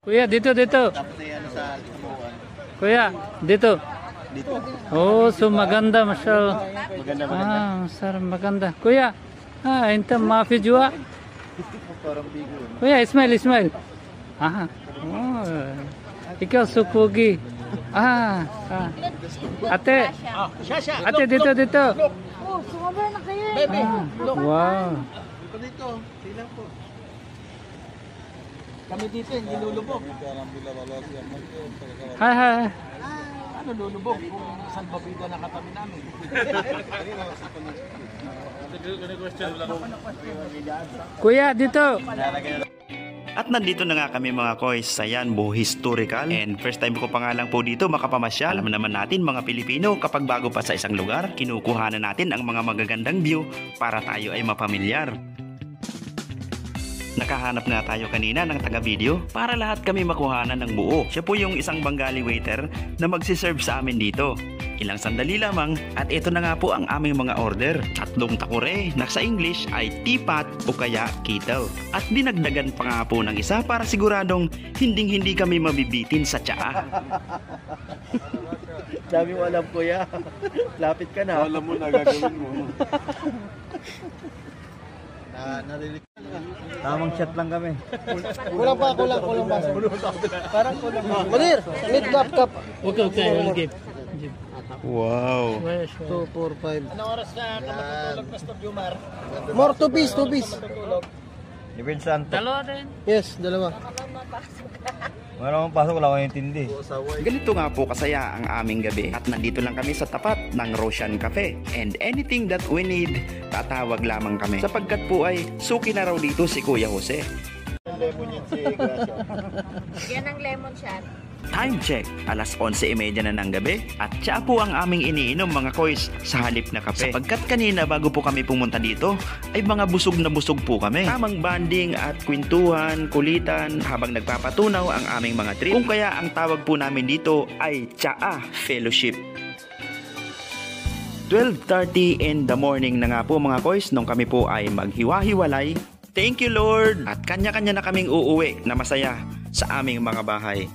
Kuya, dito, dito. Tapos na yan sa Kamuan. Kuya, dito. Dito. Oh, so maganda, masyal. Maganda, maganda. Sir, maganda. Kuya, enta maafi jua. Parang bigo. Kuya, smile, smile. Oh, ikaw supugi. Ate. Ate, dito, dito. Oh, sumabay na kayo. Bebe, Wow. Dito, dito. Silang po. Kami dito, hindi lulubog. Hi, hi. Ano lulubog? Kung saan babida na katabi namin. Kuya, dito. At nandito na nga kami mga koys sa Yanbo Historical, and first time ko pa nga lang po dito makapamasyal. Alam naman natin mga Pilipino, kapag bago pa sa isang lugar, kinukuhanan natin ang mga magagandang view para tayo ay mapamilyar. Nakahanap nga tayo kanina ng taga-video para lahat kami makuhanan ng buo. Siya po yung isang Bengali waiter na magsiserve sa amin dito. Ilang sandali lamang at ito na nga po ang aming mga order. 3 takure na sa English ay teapot o kaya kettle. At dinagdagan pa nga po ng isa para siguradong hindi kami mabibitin sa tsaa. Dami mo alam, kuya. Lapit ka na. Alam mo na gagawin mo. Narinig. Tamang chat lang kami. Kulang pa. Parang kulang pa. Malir, need cup. Okay. Wow! 2, 4, 5. Anong oras na kapatulog na studio, Mar? More, 2 piece. Ibig Santo. Dalawa din. Yes, dalawa. Wala akong pasok, wala akong intindi. Ganito nga po kasaya ang aming gabi at nandito lang kami sa tapat ng Roshan Cafe, and anything that we need, tatawag lamang kami sapagkat po ay suki na raw dito si Kuya Jose. Lemon yan si Gracia. Yan ang lemon shot. Time check, alas 11:30 na ng gabi at siya po ang aming iniinom mga koys sa halip na kape. Sapagkat kanina bago po kami pumunta dito ay mga busog na busog po kami. Tamang banding at kwentuhan, kulitan habang nagpapatunaw ang aming mga trip. Kung kaya ang tawag po namin dito ay Tsaa Fellowship. 12:30 in the morning na nga po mga koys nung kami po ay maghiwa-hiwalay. Thank you Lord! At kanya-kanya na kaming uuwi na masaya sa aming mga bahay.